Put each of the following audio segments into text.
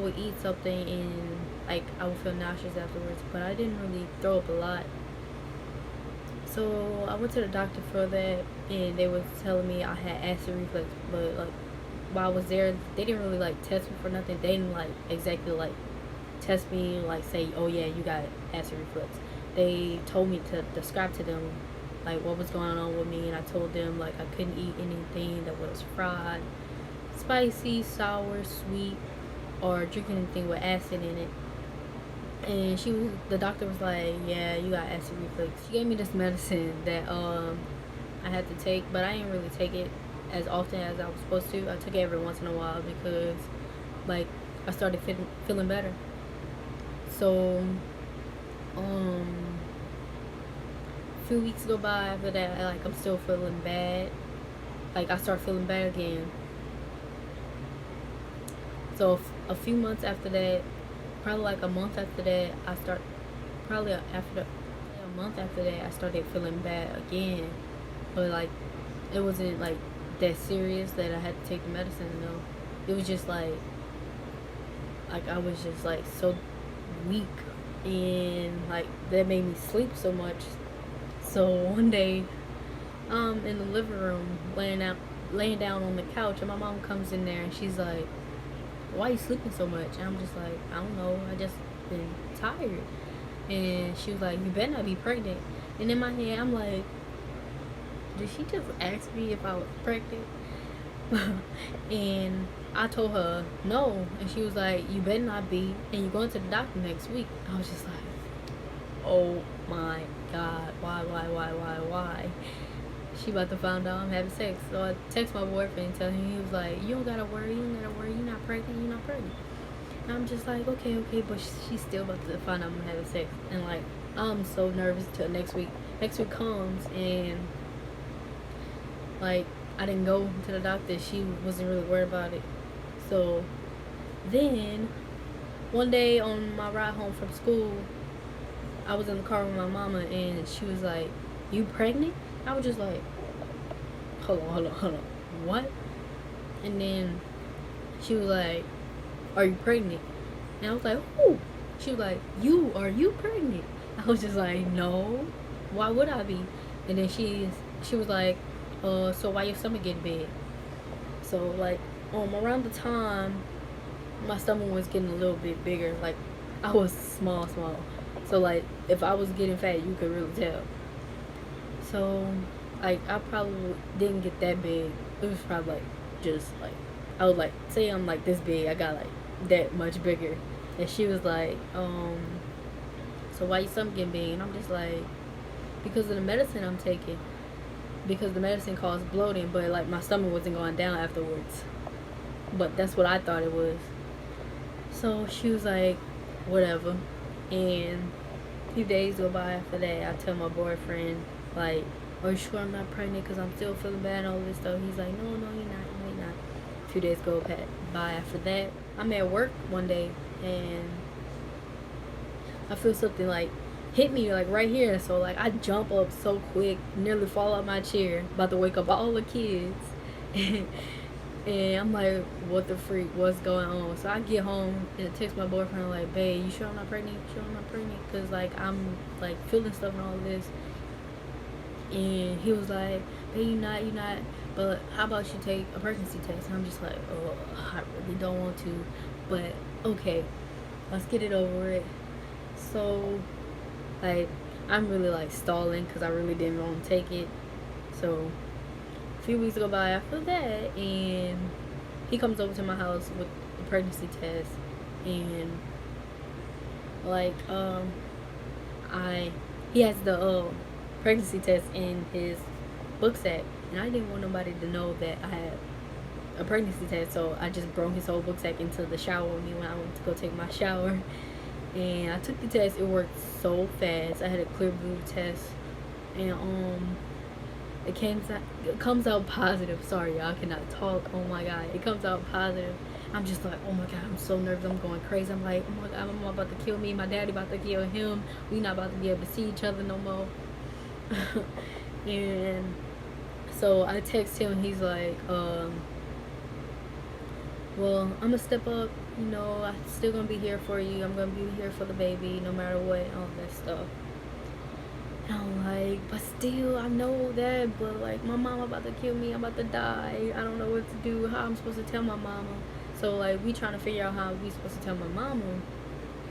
would eat something and like I would feel nauseous afterwards, but I didn't really throw up a lot. So I went to the doctor for that, and they was telling me I had acid reflux. But like while I was there, they didn't really like test me for nothing. They didn't like exactly like test me like say, oh yeah, you got acid reflux. They told me to describe to them like what was going on with me, and I told them like I couldn't eat anything that was fried, spicy, sour, sweet, or drink anything with acid in it. And the doctor was like, yeah, you got acid reflux. She gave me this medicine that I had to take, but I didn't really take it as often as I was supposed to. I took it every once in a while because like I started feeling better. So a few weeks go by after that, like I'm still feeling bad. Like I start feeling bad again. So a few months after that, probably like a month after that, probably after a month after that, I started feeling bad again. But like it wasn't like that serious that I had to take the medicine. No, it was just like I was just like so weak, and like that made me sleep so much. So one day, in the living room, laying down on the couch, and my mom comes in there and she's like, "Why are you sleeping so much?" And I'm just like, "I don't know. I just been tired." And she was like, "You better not be pregnant." And in my head, I'm like, "Did she just ask me if I was pregnant?" And I told her no, and she was like, "You better not be, and you're going to the doctor next week." I was just like, "Oh my god, why? She about to find out I'm having sex." So I text my boyfriend and tell him. He was like, "You don't gotta worry, you're not pregnant, you're not pregnant." And I'm just like, okay, but she's still about to find out I'm having sex. And like, I'm so nervous till next week. Next week comes, and like, I didn't go to the doctor. She wasn't really worried about it. So then, one day on my ride home from school, I was in the car with my mama, and she was like, "You pregnant?" I was just like, hold on, what? And then she was like, "Are you pregnant?" And I was like, "Who?" She was like, Are you pregnant?" I was just like, "No, why would I be?" And then she was like, so why your stomach getting big?" So like, around the time my stomach was getting a little bit bigger, like I was small. So like, if I was getting fat, you could really tell. So like, I probably didn't get that big. It was probably like just like, I was like, say I'm like this big, I got like that much bigger. And she was like, so why your stomach getting big? And I'm just like, because of the medicine I'm taking. Because the medicine caused bloating, but like my stomach wasn't going down afterwards. But that's what I thought it was. So she was like, whatever. And a few days go by after that. I tell my boyfriend, like, "Are you sure I'm not pregnant? Because I'm still feeling bad and all this stuff." He's like, "No, you're not. No, you're not." A few days go by after that. I'm at work one day, and I feel something like hit me like right here. So like, I jump up so quick, nearly fall out my chair, about to wake up all the kids. And I'm like, what the freak? What's going on? So I get home and I text my boyfriend like, "Babe, you sure I'm not pregnant? You sure I'm not pregnant?" Because like, I'm like feeling stuff and all this. And he was like, "Babe, you not. But how about you take a pregnancy test?" And I'm just like, "Oh, I really don't want to. But okay, let's get it over with." So like, I'm really like stalling because I really didn't want to take it. So a few weeks go by after that, and he comes over to my house with the pregnancy test, and like, I he has the pregnancy test in his book sack, and I didn't want nobody to know that I had a pregnancy test. So I just brought his whole book sack into the shower with me when I went to go take my shower. And I took the test. It worked so fast. I had a clear blue test, and it comes out positive. Sorry, y'all cannot talk. Oh my god, it comes out positive. I'm just like, oh my god, I'm so nervous. I'm going crazy. I'm like, oh my god, my mom about to kill me. My daddy about to kill him. We not about to be able to see each other no more. And so I text him. He's like, well, I'm gonna step up you know, I'm still gonna be here for you. I'm gonna be here for the baby no matter what, all that stuff. And I'm like, but still, I know that, but like, my mama about to kill me. I'm about to die. I don't know what to do. How I'm supposed to tell my mama? So like, we trying to figure out how we supposed to tell my mama.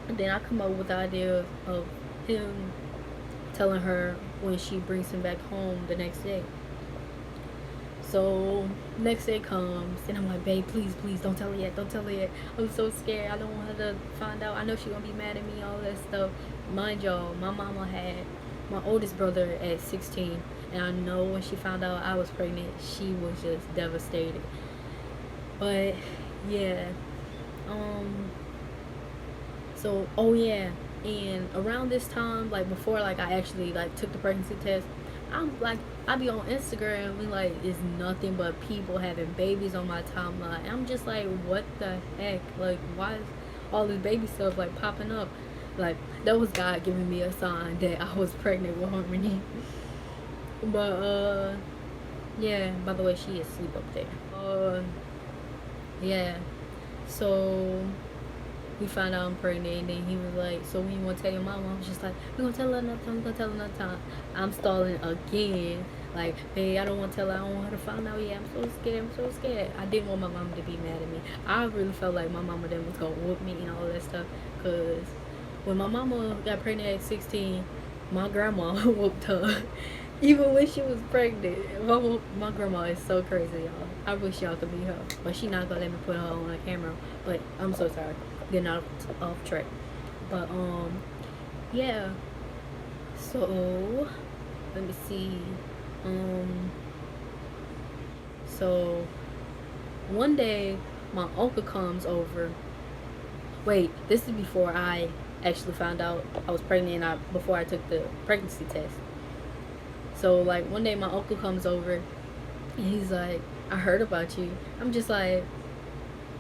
And then I come up with the idea of him telling her when she brings him back home the next day. So next day comes, and I'm like, babe, please, please, don't tell her yet. Don't tell her yet. I'm so scared. I don't want her to find out. I know she's gonna be mad at me, all that stuff. Mind y'all, my mama had my oldest brother at 16, and I know when she found out I was pregnant, she was just devastated. But yeah, so oh yeah, and around this time, like before, like I actually like took the pregnancy test, I'm like, I be on Instagram and like it's nothing but people having babies on my timeline. I'm just like, what the heck? Like, why is all this baby stuff like popping up? Like, that was God giving me a sign that I was pregnant with Harmony. But yeah. By the way, she is asleep up there. Yeah. So we found out I'm pregnant, and then he was like, so when you want to tell your mama? I was just like, we're going to tell her another time, we're going to tell her another time. I'm stalling again. Like, hey, I don't want to tell her, I don't want her to find out yet. I'm so scared, I'm so scared. I didn't want my mama to be mad at me. I really felt like my mama then was going to whoop me and all that stuff. Because when my mama got pregnant at 16, my grandma whooped her. Even when she was pregnant. My grandma is so crazy, y'all. I wish y'all could meet her. But she not going to let me put her on a camera. But I'm so sorry. Getting off track. But yeah, so let me see. So one day my uncle comes over. Wait, this is before I actually found out I was pregnant, and before I took the pregnancy test. So like one day my uncle comes over, and he's like, I heard about you. I'm just like,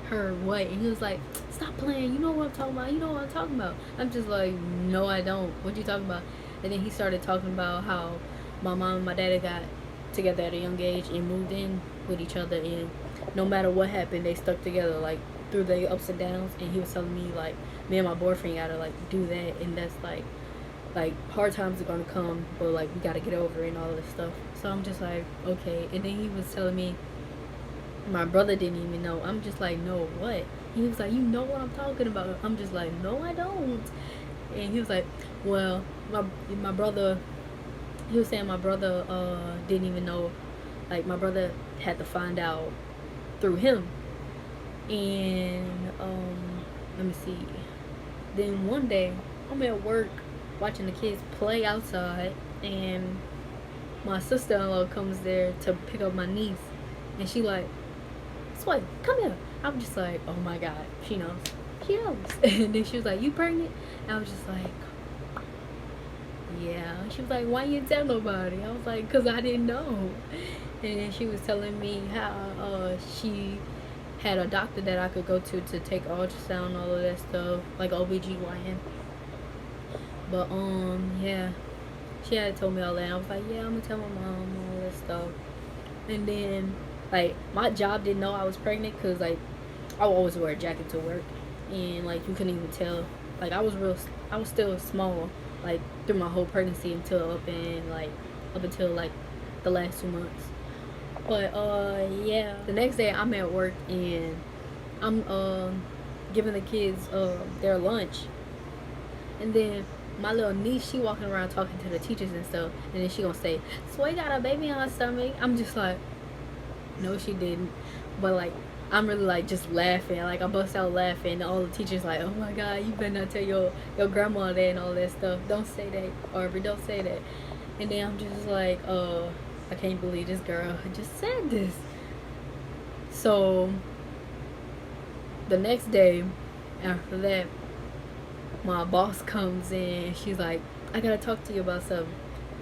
her what? And he was like, stop playing, you know what I'm talking about, you know what I'm talking about. I'm just like, no I don't, what you talking about? And then he started talking about how my mom and my daddy got together at a young age and moved in with each other, and no matter what happened they stuck together like through the ups and downs. And he was telling me like, me and my boyfriend gotta like do that, and that's like hard times are gonna come, but like we gotta get over it and all this stuff. So I'm just like, okay. And then he was telling me my brother didn't even know. I'm just like, no, what? He was like, you know what I'm talking about. I'm just like, no I don't. And he was like, well, my brother, he was saying my brother didn't even know. Like my brother had to find out through him. And let me see, then one day I'm at work watching the kids play outside, and my sister-in-law comes there to pick up my niece, and she like, Sway, come here. I'm just like, oh my god, she knows. And then she was like, you pregnant? And I was just like, yeah. She was like, why you didn't tell nobody? I was like, because I didn't know. And then she was telling me how she had a doctor that I could go to take ultrasound, all of that stuff, like OBGYN. But yeah, she had told me all that. I was like, yeah, I'm gonna tell my mom all that stuff. And then like my job didn't know I was pregnant, because like I would always wear a jacket to work, and like you couldn't even tell. Like I was still small like through my whole pregnancy until like the last 2 months. But yeah, the next day I'm at work, and I'm giving the kids their lunch, and then my little niece, she walking around talking to the teachers and stuff, and then she gonna say, Sway got a baby on her stomach. I'm just like, no she didn't. But like I'm really like just laughing, like I bust out laughing, and all the teachers like, oh my god, you better not tell your grandma that and all that stuff. Don't say that, Aubrey, don't say that. And then I'm just like, I can't believe this girl just said this. So the next day after that, my boss comes in, she's like, I gotta talk to you about something.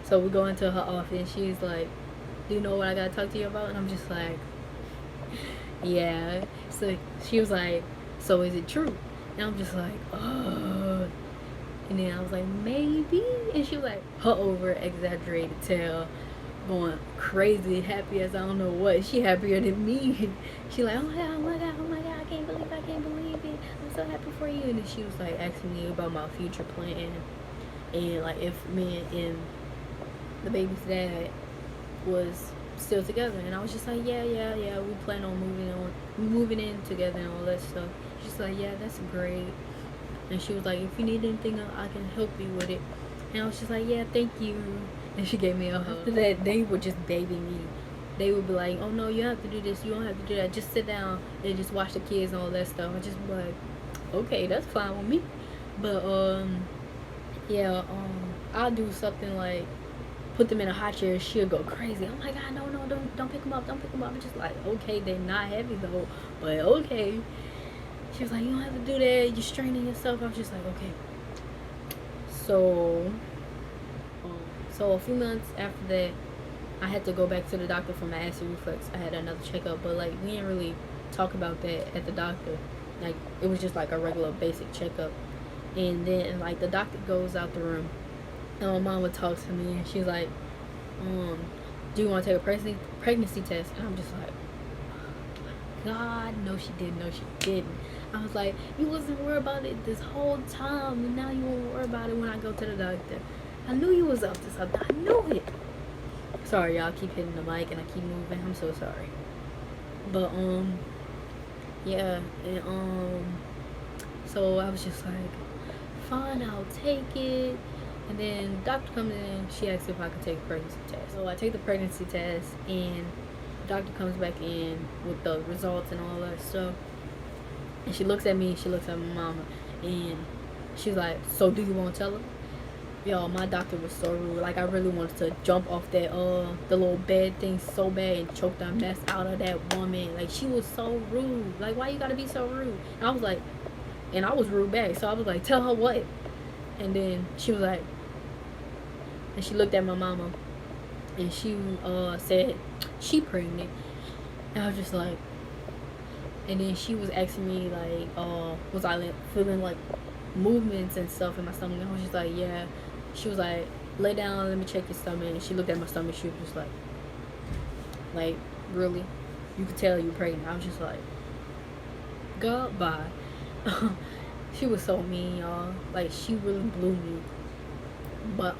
So we go into her office, she's like, do you know what I gotta talk to you about? And I'm just like, yeah. So she was like, so is it true? And I'm just like, oh. And then I was like, maybe. And she was like, her over exaggerated tale, going crazy, happy as I don't know what. She happier than me. She like, oh my god, oh my god, oh my god, I can't believe it. so happy for you. And then she was like asking me about my future plan, and like if me and the baby's dad was still together. And I was just like, yeah, we plan on moving in together and all that stuff. She's like, yeah, that's great. And she was like, if you need anything, I can help you with it. And I was just like, yeah, thank you. And she gave me a hug. After that, they would just baby me. They would be like, oh no, you have to do this, you don't have to do that, just sit down and just watch the kids and all that stuff. I just be like, okay, that's fine with me. But yeah, I'll do something like put them in a hot chair. She'll go crazy. I'm like, God, no, don't pick them up, don't pick them up. I'm just like, okay, they're not heavy though, but okay. She was like, you don't have to do that, you're straining yourself. I was just like, okay. So a few months after that, I had to go back to the doctor for my acid reflux. I had another checkup, but like we didn't really talk about that at the doctor. Like it was just like a regular basic checkup. And then like the doctor goes out the room, and my mom would talk to me, and she's like, "Do you want to take a pregnancy test?" And I'm just like, God, no, she didn't. No, she didn't. I was like, you wasn't worried about it this whole time, and now you won't worry about it when I go to the doctor. I knew you was up to something. I knew it. Sorry, y'all. I keep hitting the mic and I keep moving. I'm so sorry. But yeah, and so I was just like, fine, I'll take it. And then the doctor comes in. She asks if I could take a pregnancy test. So I take the pregnancy test, and the doctor comes back in with the results and all that stuff. And she looks at me. She looks at my mama, and she's like, "So do you want to tell her?" Yo, my doctor was so rude. Like I really wanted to jump off that the little bed thing so bad and choke the mess out of that woman. Like she was so rude. Like why you gotta be so rude? And I was like, and I was rude back. So I was like, tell her what? And then she was like, and she looked at my mama, and she said she pregnant. And I was just like, and then she was asking me like, was I feeling like movements and stuff in my stomach? And I was just like, yeah. She was like, lay down, let me check your stomach. And she looked at my stomach. She was just like, really? You could tell you pregnant. I was just like, goodbye. She was so mean, y'all. Like, she really blew me. But,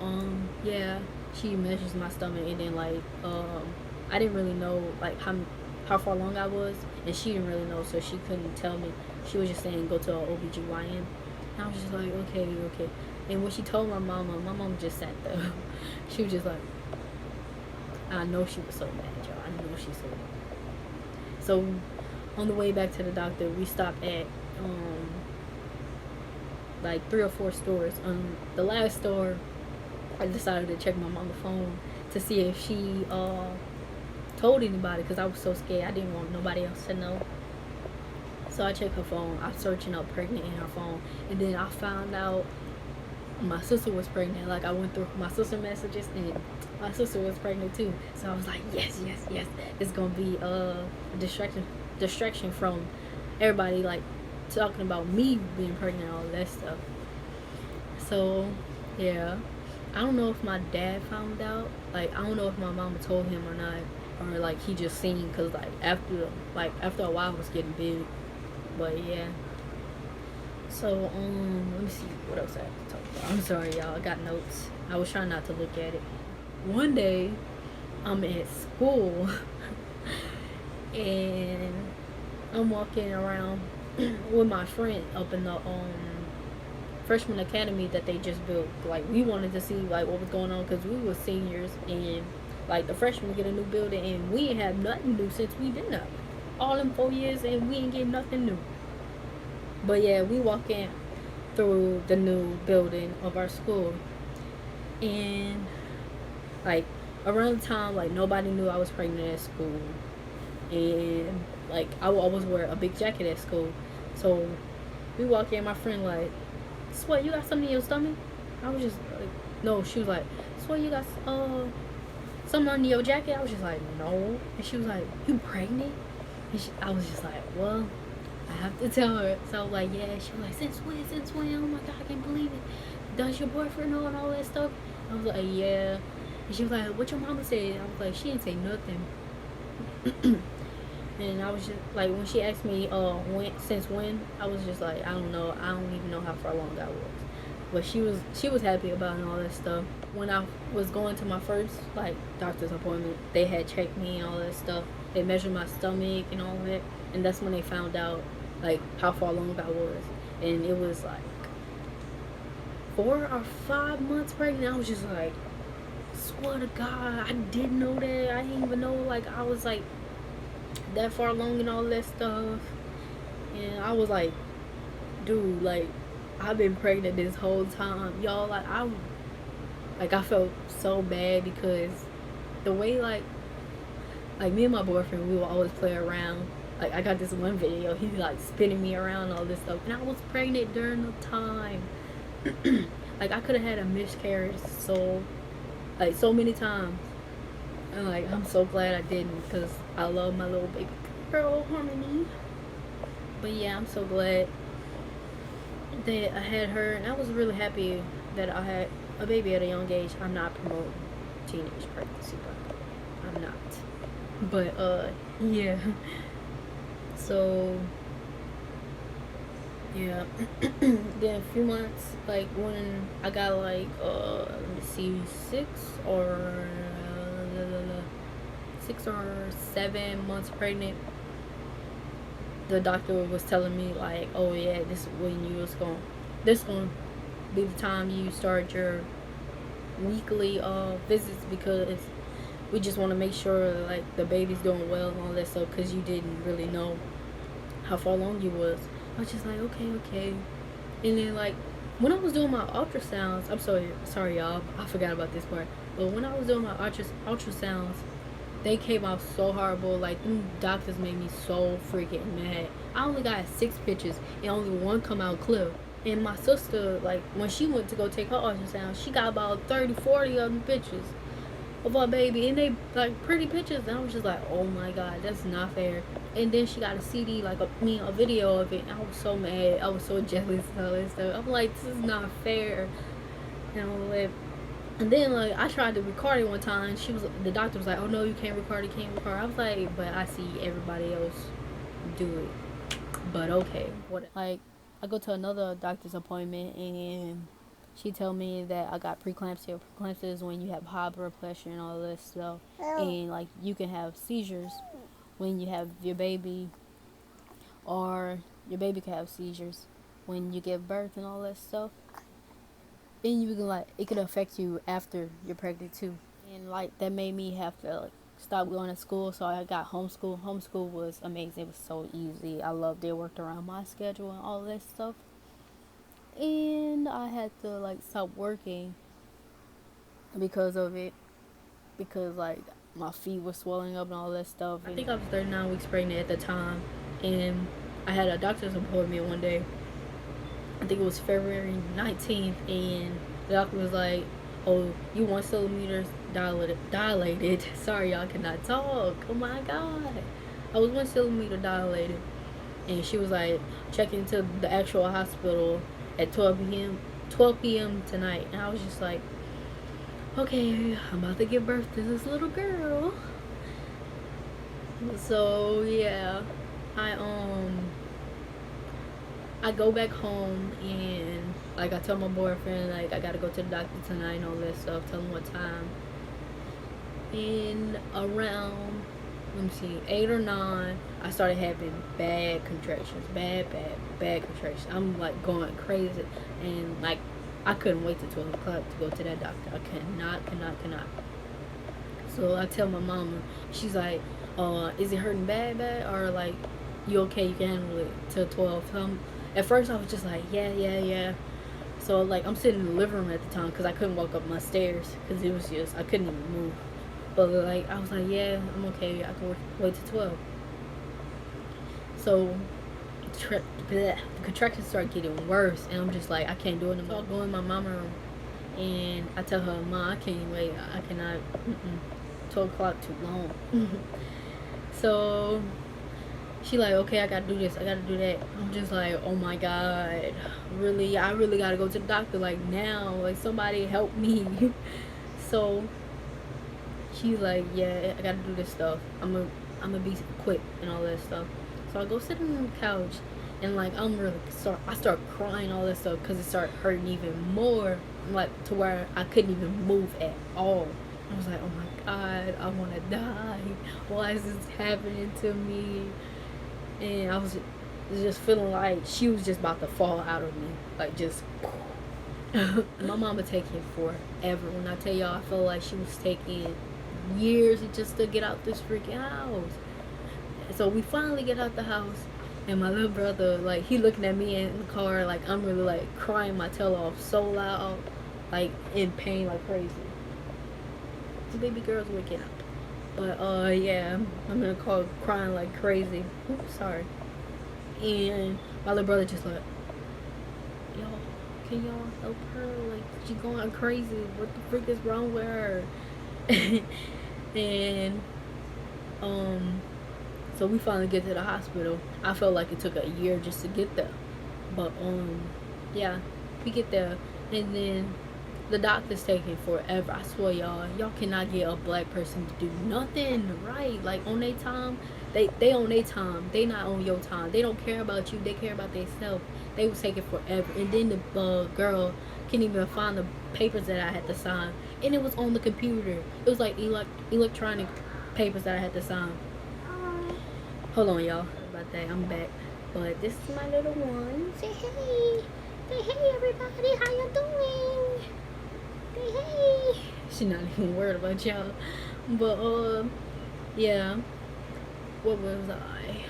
yeah, she measures my stomach. And then, like, I didn't really know, like, how far along I was. And she didn't really know, so she couldn't tell me. She was just saying, go to an OBGYN. And I was just like, okay. And when she told my mama just sat there. She was just like, I know she was so mad, y'all. I know she's so mad. So on the way back to the doctor, we stopped at like 3 or 4 stores. The last store, I decided to check my mama's phone to see if she told anybody, because I was so scared. I didn't want nobody else to know. So I checked her phone. I was searching up pregnant in her phone, and then I found out my sister was pregnant. Like I went through my sister messages, and my sister was pregnant too. So I was like, yes. It's gonna be a distraction from everybody, like talking about me being pregnant and all that stuff. So yeah, I don't know if my dad found out. Like I don't know if my mama told him or not, or like he just seen, cause like after a while it was getting big. But yeah. So let me see what else I have to talk about. I'm sorry, y'all. I got notes. I was trying not to look at it. One day, I'm at school and I'm walking around with my friend up in the freshman academy that they just built. Like we wanted to see like what was going on, because we were seniors, and like the freshmen get a new building, and we ain't had nothing new since we been up all in 4 years, and we ain't get nothing new. But yeah, we walk in through the new building of our school, and like around the time like nobody knew I was pregnant at school, and like I would always wear a big jacket at school. So we walk in, my friend like, "Sweat, you got something in your stomach?" I was just like, no. She was like, "Sweat, you got something under your jacket?" I was just like, no. And she was like, "You pregnant?" And I was just like, well, I have to tell her. So I was like, yeah. She was like, since when? Oh my God, I can't believe it. Does your boyfriend know and all that stuff? I was like, yeah. And she was like, what your mama said? I was like, she didn't say nothing. And I was just like, when she asked me, since when, I was just like, I don't know. I don't even know how far along I was. But she was happy about it and all that stuff. When I was going to my first like doctor's appointment, they had checked me and all that stuff. They measured my stomach and all that, and that's when they found out like how far along I was. And it was like 4 or 5 months pregnant. I was just like, swear to God, I didn't know that. I didn't even know like I was like that far along and all that stuff. And I was like, dude, like I've been pregnant this whole time, y'all. I felt so bad because the way like me and my boyfriend, we will always play around. Like I got this one video, he like spinning me around and all this stuff, and I was pregnant during the time. Like I could have had a miscarriage so many times, and like I'm so glad I didn't because I love my little baby girl Harmony. But yeah, I'm so glad that I had her, and I was really happy that I had a baby at a young age. I'm not promoting teenage pregnancy, but I'm not. But yeah. So yeah. Then a few months, like when I got like let me see, 6 or 7 months pregnant, the doctor was telling me like, oh yeah, this is when you was going, this going to be the time you start your weekly visits, because we just want to make sure like the baby's doing well and all that stuff, because you didn't really know how far along you was. I was just like, okay. And then like when I was doing my ultrasounds, I'm sorry y'all, I forgot about this part. But when I was doing my ultrasounds, they came out so horrible. Like them doctors made me so freaking mad. I only got 6 pictures and only one come out clear. And my sister, like when she went to go take her ultrasound, she got about 30, 40 of them pictures of our baby, and they like pretty pictures. And I was just like, oh my god, that's not fair. And then she got a CD, like a video of it. And I was so mad. I was so jealous and all that stuff. I'm like, this is not fair. And all that. And then like I tried to record it one time. The doctor was like, oh no, you can't record it, can't record. I was like, but I see everybody else do it. But okay, what? Like I go to another doctor's appointment and she told me that I got preeclampsia. Preeclampsia is when you have high blood pressure and all this stuff, and like you can have seizures when you have your baby, or your baby can have seizures when you give birth and all that stuff. And you can like it could affect you after you're pregnant too. And like that made me have to like stop going to school, so I got homeschool. Homeschool was amazing. It was so easy. I loved it. Worked around my schedule and all that stuff. And I had to like stop working because of it, because like my feet were swelling up and all that stuff. I think I was 39 weeks pregnant at the time, and I had a doctor's appointment one day. I think it was February 19th, and the doctor was like, oh, you 1 centimeter dilated. Sorry, y'all cannot talk. Oh my god. I was 1 centimeter dilated. And she was like, check into the actual hospital at 12 p.m. tonight. And I was just like, okay, I'm about to give birth to this little girl. So yeah, I go back home, and like I tell my boyfriend like I gotta go to the doctor tonight and all that stuff. Tell him what time. And around, let me see, 8 or 9, I started having bad contractions, bad contractions. I'm like going crazy, and like I couldn't wait till 12 o'clock to go to that doctor. I cannot. So I tell my mama. She's like, is it hurting bad, or like you okay? You can handle it till 12. So at first I was just like, yeah. So like I'm sitting in the living room at the time because I couldn't walk up my stairs because it was just I couldn't even move. But like I was like, yeah, I'm okay. I can wait till 12. So the contractions start getting worse, and I'm just like, I can't do it anymore. So I go in my mama room, and I tell her, Ma, I can't wait. I cannot. 12 o'clock too long. So she like, okay, I gotta do this, I gotta do that. I'm just like, oh my god, really? I really gotta go to the doctor like now. Like somebody help me. So she's like, yeah, I gotta do this stuff. I'm gonna I'm gonna be quick and all that stuff. So I go sit on the couch, and like I start crying all that stuff because it started hurting even more, like to where I couldn't even move at all. I was like, oh my god, I want to die. Why is this happening to me? And I was just feeling like she was just about to fall out of me, like just. My mama taking forever. When I tell y'all, I felt like she was taking years just to get out this freaking house. So we finally get out the house, and my little brother, like, he looking at me in the car, like, I'm really, like, crying my tail off so loud, like, in pain like crazy. The baby girl's waking up. But, yeah, I'm in the car crying like crazy. Oops, sorry. And my little brother just like, y'all, can y'all help her? Like, she going crazy. What the freak is wrong with her? And, so we finally get to the hospital. I felt like it took a year just to get there. But, yeah, we get there. And then the doctor's taking forever. I swear, y'all cannot get a black person to do nothing right. Like, on their time, they on their time. They not on your time. They don't care about you. They care about themselves. They was taking forever. And then the girl couldn't even find the papers that I had to sign. And it was on the computer. It was like electronic papers that I had to sign. Hold on, y'all. Sorry about that. I'm back. But this is my little one. Say hey. Say hey, everybody. How you doing? Say hey. She's not even worried about y'all. But, yeah. What was I?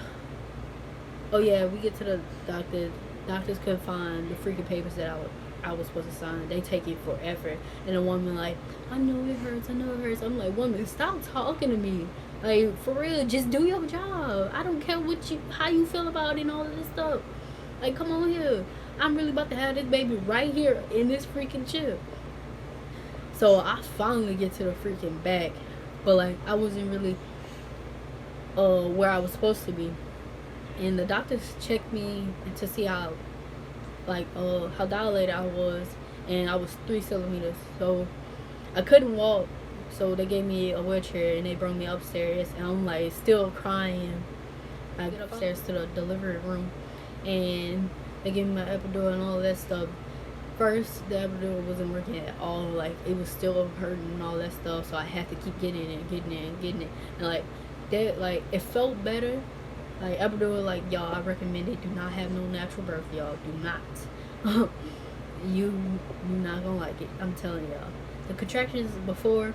Oh, yeah. We get to the doctor. Doctors couldn't find the freaking papers that I was supposed to sign. They take it forever. And the woman like, I know it hurts. I know it hurts. I'm like, woman, stop talking to me. Like, for real, just do your job. I don't care how you feel about it and all of this stuff. Like, come on here. I'm really about to have this baby right here in this freaking chip. So I finally get to the freaking back, but like I wasn't really where I was supposed to be. And the doctors checked me to see how dilated I was, and I was 3 centimeters. So I couldn't walk. So they gave me a wheelchair and they brought me upstairs, and I'm like still crying. I get upstairs to the delivery room, and they gave me my epidural and all that stuff. First, the epidural wasn't working at all. Like, it was still hurting and all that stuff. So I had to keep getting it. And like that, like it felt better. Like epidural, like y'all, I recommend it. Do not have no natural birth, y'all. Do not. You're not gonna like it. I'm telling y'all. The contractions before,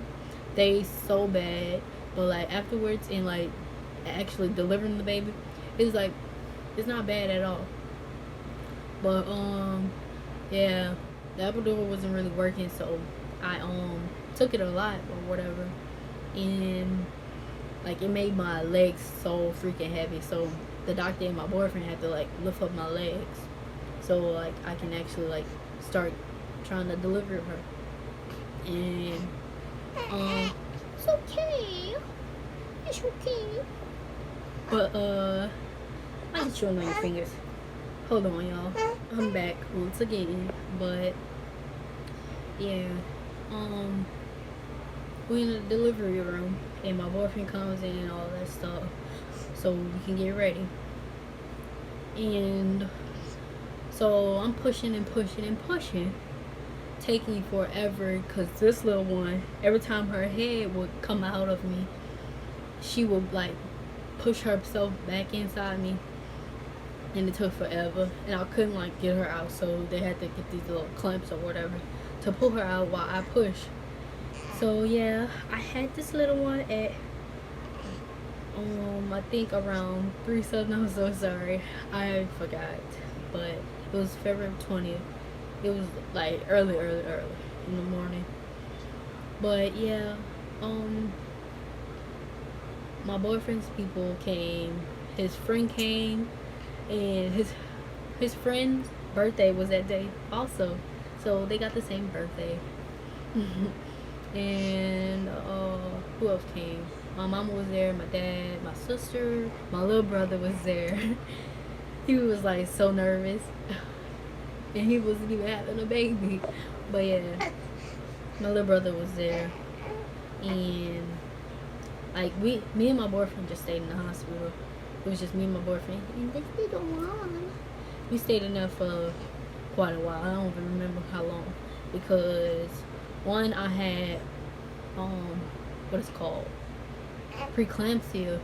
they so bad, but like afterwards and like actually delivering the baby, it's like it's not bad at all. But yeah, the epidural wasn't really working, so I took it a lot or whatever, and like it made my legs so freaking heavy. So the doctor and my boyfriend had to like lift up my legs, so like I can actually like start trying to deliver her. And it's okay. It's okay. But I just chewing on your fingers. Hold on, y'all. I'm back once again. But yeah, we're in the delivery room, and my boyfriend comes in and all that stuff, so we can get ready. And so I'm pushing and pushing and pushing, taking forever, because this little one, every time her head would come out of me, she would like push herself back inside me, and it took forever, and I couldn't like get her out, so they had to get these little clamps or whatever to pull her out while I push. So yeah, I had this little one at I think around 3/7. I'm so sorry, I forgot, but it was February 20th. It was like early in the morning. But yeah, my boyfriend's people came, his friend came, and his friend's birthday was that day also, so they got the same birthday. And who else came? My mama was there, my dad, my sister, my little brother was there. He was like so nervous, and he wasn't even having a baby. But yeah, my little brother was there, and Like me and my boyfriend just stayed in the hospital. It was just me and my boyfriend and this little one. We stayed in there for quite a while. I don't even remember how long because one I had what is it called preeclampsia,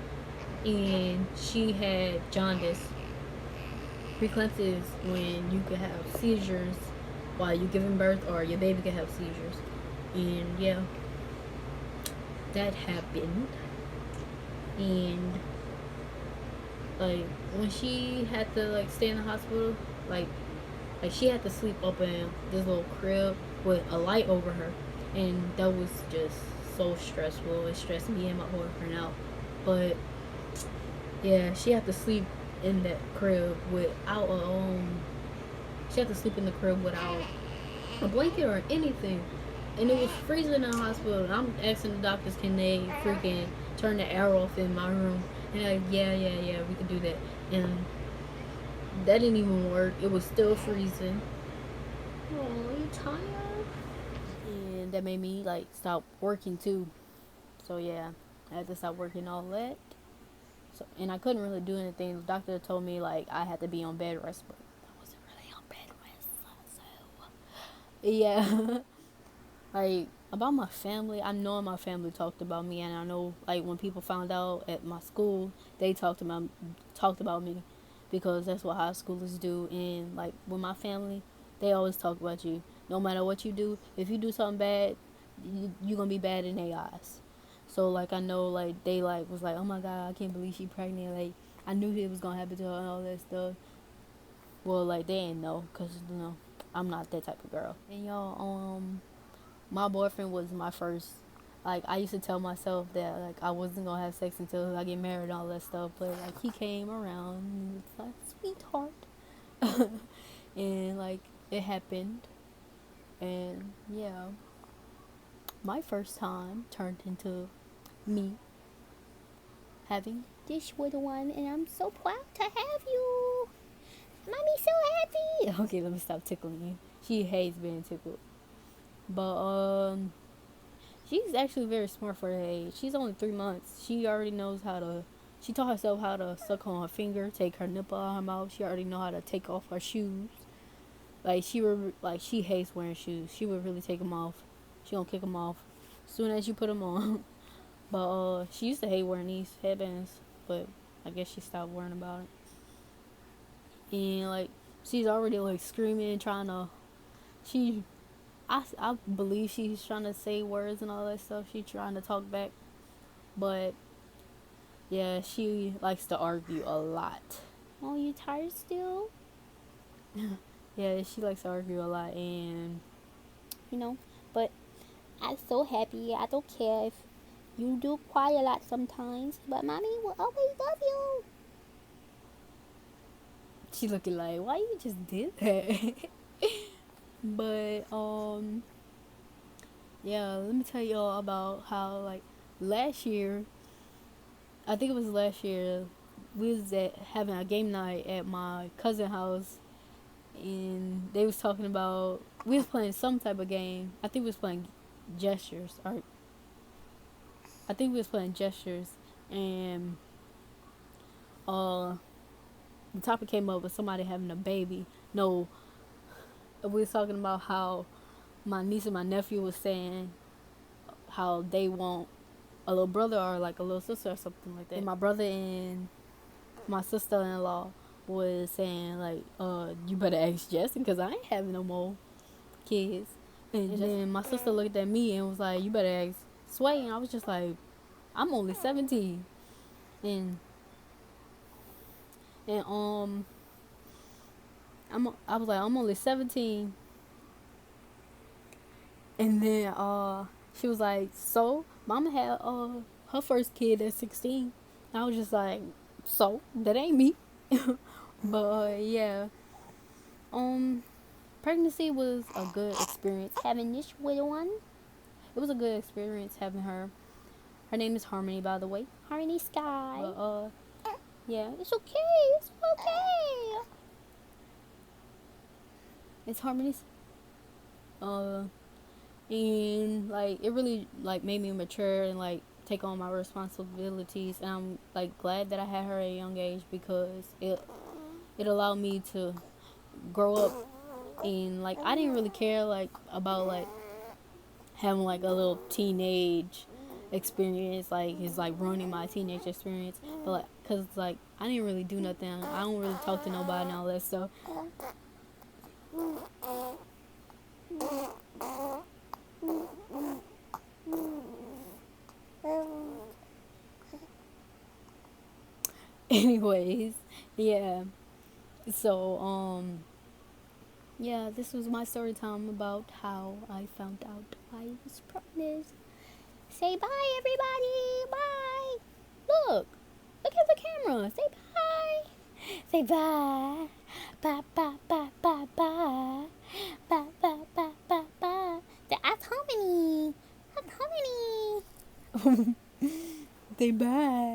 and she had jaundice. Preeclampsia is when you could have seizures while you're giving birth, or your baby could have seizures. And yeah, that happened. And like when she had to like stay in the hospital, like she had to sleep up in this little crib with a light over her, and that was just so stressful. It stressed me and my boyfriend out. But yeah, she had to sleep in that crib without a she had to sleep in the crib without a blanket or anything. And it was freezing in the hospital. And I'm asking the doctors, can they freaking turn the air off in my room? And they're like, yeah, we can do that. And that didn't even work. It was still freezing. Oh, you tired? And that made me like stop working too. So yeah, I had to stop working all that. So, and I couldn't really do anything. The doctor told me like I had to be on bed rest, but I wasn't really on bed rest. So yeah, like about my family, I know my family talked about me, and I know like when people found out at my school, they talked about me because that's what high schoolers do. And like with my family, they always talk about you. No matter what you do, if you do something bad, you're gonna be bad in their eyes. So like I know like they like was like, oh my god, I can't believe she pregnant. Like I knew it was gonna happen to her and all that stuff. Well, like they ain't know, cause I'm not that type of girl. And y'all, my boyfriend was my first. Like I used to tell myself that like I wasn't gonna have sex until I get married and all that stuff. But like he came around and it's like sweetheart, and like it happened. And yeah, my first time turned into me having this little one, and I'm so proud to have you. Mommy's so happy. Okay, let me stop tickling you. She hates being tickled. But she's actually very smart for her age. She's only 3 months. She already knows how to. She taught herself how to suck on her finger, take her nipple out of her mouth. She already know how to take off her shoes. Like she hates wearing shoes. She would really take them off. She gonna kick them off as soon as you put them on. But she used to hate wearing these headbands, but I guess she stopped worrying about it. And like she's already like screaming, trying to. She I believe she's trying to say words and all that stuff. She's trying to talk back. But yeah, she likes to argue a lot. Oh, you tired still? Yeah, she likes to argue a lot, and but I'm so happy. I don't care if you do cry a lot sometimes, but mommy will always love you. She looking like, why you just did that? But yeah, let me tell y'all about how like last year, I think it was last year, we was having a game night at my cousin's house, and they was talking about we was playing some type of game. I think we was playing gestures, or I think we was playing gestures, and uh, the topic came up with somebody having a baby. No, we was talking about how my niece and my nephew was saying how they want a little brother or like a little sister or something like that. And my brother and my sister-in-law was saying like, you better ask Justin because I ain't having no more kids. And then my sister looked at me and was like, you better ask Sway. And I was just like, I'm only 17. And I was like, I'm only 17. And then she was like, so mama had her first kid at 16. And I was just like, so that ain't me. But yeah, pregnancy was a good experience having this little one. It was a good experience having her. Her name is Harmony, by the way. Harmony Sky. But yeah, it's okay. It's okay. It's Harmony's. And like it really like made me mature and like take on my responsibilities, and I'm like glad that I had her at a young age because it allowed me to grow up. And like I didn't really care like about like having like a little teenage experience, like it's like ruining my teenage experience, but like because like I didn't really do nothing, I don't really talk to nobody and all that stuff. Anyways, yeah, so yeah, this was my story time about how I found out I was pregnant. Say bye, everybody. Bye. Look. Look at the camera. Say bye. Say bye. Bye, bye, bye, bye, bye. Bye, bye, bye, bye, bye. That's how many. That's how many. Say bye.